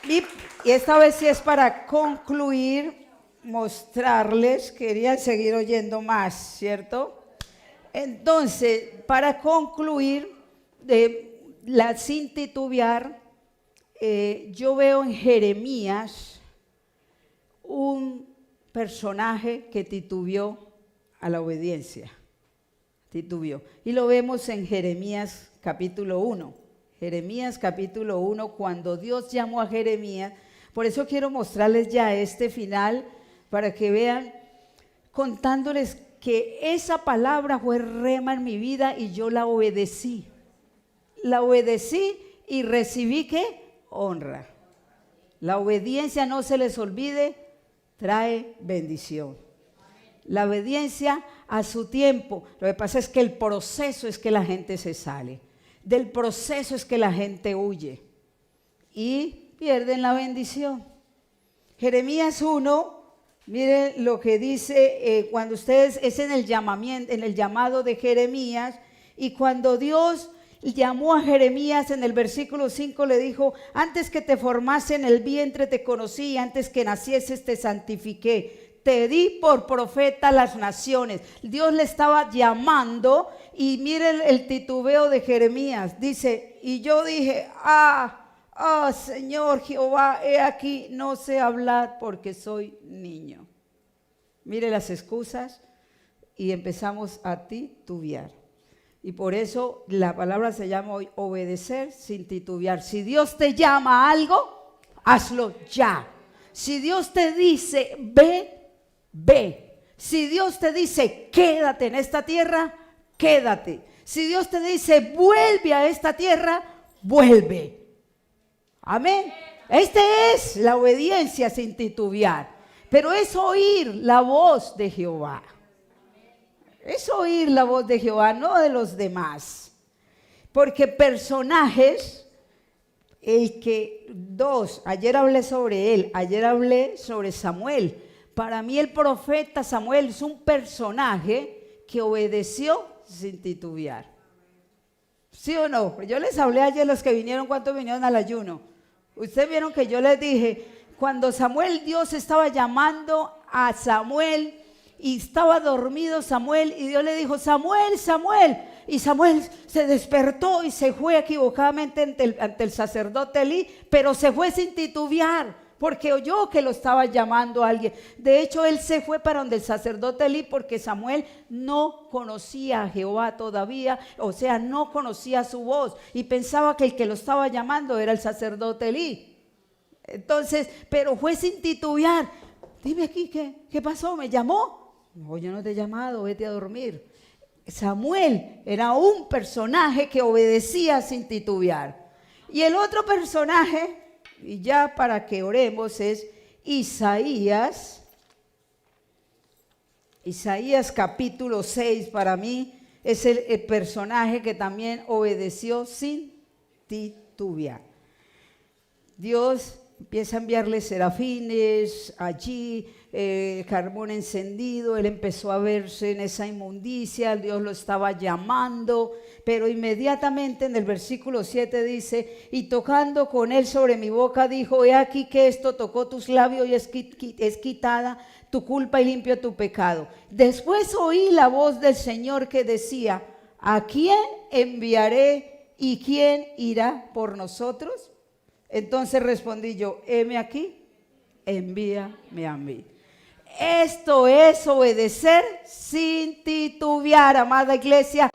y esta vez sí es para concluir, mostrarles, querían seguir oyendo más, ¿cierto? Entonces, para concluir, sin titubear, yo veo en Jeremías un personaje que titubeó a la obediencia. Titubeó. Y lo vemos en Jeremías capítulo 1. Jeremías capítulo 1, cuando Dios llamó a Jeremías. Por eso quiero mostrarles ya este final, para que vean, contándoles que esa palabra fue rema en mi vida y yo la obedecí. La obedecí y recibí, ¿qué? Honra. La obediencia, no se les olvide, trae bendición. La obediencia a su tiempo. Lo que pasa es que el proceso es que la gente se sale. Del proceso es que la gente huye y pierden la bendición. Jeremías 1, miren lo que dice cuando ustedes, es en el llamado de Jeremías, y cuando Dios llamó a Jeremías en el versículo 5 le dijo: antes que te formase en el vientre te conocí, antes que nacieses te santifiqué, te di por profeta a las naciones. Dios le estaba llamando y miren el titubeo de Jeremías. Dice: y yo dije, Señor Jehová, he aquí, no sé hablar porque soy niño. Mire las excusas y empezamos a titubear. Y por eso la palabra se llama hoy obedecer sin titubear. Si Dios te llama a algo, hazlo ya. Si Dios te dice ve, ve. Si Dios te dice quédate en esta tierra, quédate. Si Dios te dice vuelve a esta tierra, vuelve. Amén. Esta es la obediencia sin titubear. Pero es oír la voz de Jehová. Es oír la voz de Jehová, no de los demás. Porque personajes, ayer hablé sobre él, ayer hablé sobre Samuel. Para mí el profeta Samuel es un personaje que obedeció sin titubear. ¿Sí o no? Yo les hablé ayer los que vinieron, ¿cuántos vinieron al ayuno? Ustedes vieron que yo les dije, cuando Dios estaba llamando a Samuel, y estaba dormido Samuel, y Dios le dijo: Samuel, Samuel. Y Samuel se despertó y se fue equivocadamente ante el sacerdote Elí, pero se fue sin titubear, porque oyó que lo estaba llamando a alguien. De hecho, él se fue para donde el sacerdote Elí, porque Samuel no conocía a Jehová todavía, o sea, no conocía su voz, y pensaba que el que lo estaba llamando era el sacerdote Elí. Entonces, pero fue sin titubear. Dime aquí, ¿qué pasó? ¿Me llamó? No, yo no te he llamado, vete a dormir. Samuel era un personaje que obedecía sin titubear. Y el otro personaje, y ya para que oremos, es Isaías. Isaías capítulo 6 para mí es el personaje que también obedeció sin titubear. Dios empieza a enviarle serafines allí, carbón encendido. Él empezó a verse en esa inmundicia, Dios lo estaba llamando, pero inmediatamente en el versículo 7 dice: y tocando con él sobre mi boca dijo: he aquí que esto tocó tus labios y es quitada tu culpa y limpio tu pecado. Después oí la voz del Señor que decía: ¿a quién enviaré y quién irá por nosotros? Entonces respondí yo: heme aquí, envíame a mí. Esto es obedecer sin titubear, amada iglesia.